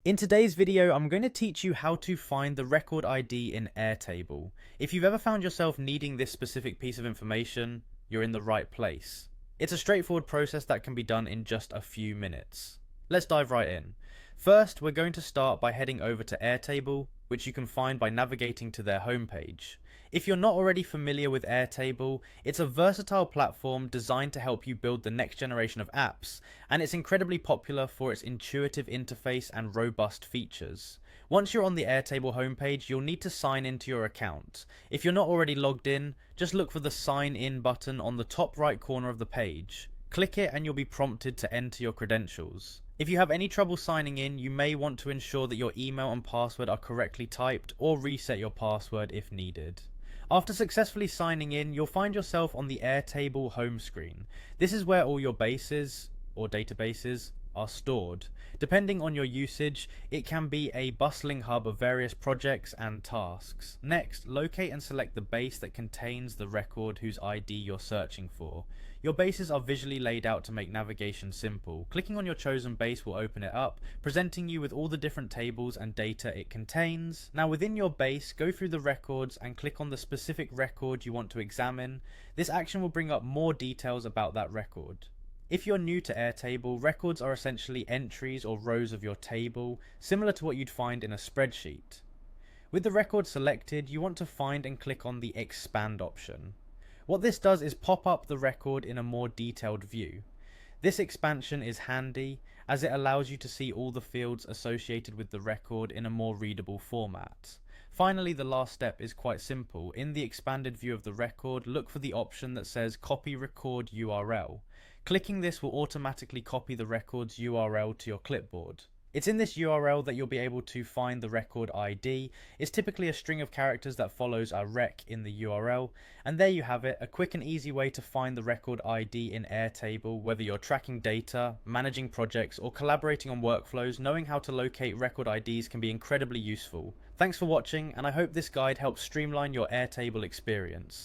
In today's video, I'm going to teach you how to find the record ID in Airtable. If you've ever found yourself needing this specific piece of information, you're in the right place. It's a straightforward process that can be done in just a few minutes. Let's dive right in. First, we're going to start by heading over to Airtable, which you can find by navigating to their homepage. If you're not already familiar with Airtable, it's a versatile platform designed to help you build the next generation of apps, and it's incredibly popular for its intuitive interface and robust features. Once you're on the Airtable homepage, you'll need to sign into your account. If you're not already logged in, just look for the sign in button on the top right corner of the page. Click it and you'll be prompted to enter your credentials. If you have any trouble signing in, you may want to ensure that your email and password are correctly typed, or reset your password if needed. After successfully signing in, you'll find yourself on the Airtable home screen. This is where all your bases, or databases, are stored. Depending on your usage, it can be a bustling hub of various projects and tasks. Next, locate and select the base that contains the record whose ID you're searching for. Your bases are visually laid out to make navigation simple. Clicking on your chosen base will open it up, presenting you with all the different tables and data it contains. Now within your base, go through the records and click on the specific record you want to examine. This action will bring up more details about that record. If you're new to Airtable, records are essentially entries or rows of your table, similar to what you'd find in a spreadsheet. With the record selected, you want to find and click on the Expand option. What this does is pop up the record in a more detailed view. This expansion is handy as it allows you to see all the fields associated with the record in a more readable format. Finally, the last step is quite simple. In the expanded view of the record, look for the option that says Copy Record URL. Clicking this will automatically copy the record's URL to your clipboard. It's in this URL that you'll be able to find the record ID. It's typically a string of characters that follows a rec in the URL. And there you have it, a quick and easy way to find the record ID in Airtable. Whether you're tracking data, managing projects, or collaborating on workflows, knowing how to locate record IDs can be incredibly useful. Thanks for watching, and I hope this guide helps streamline your Airtable experience.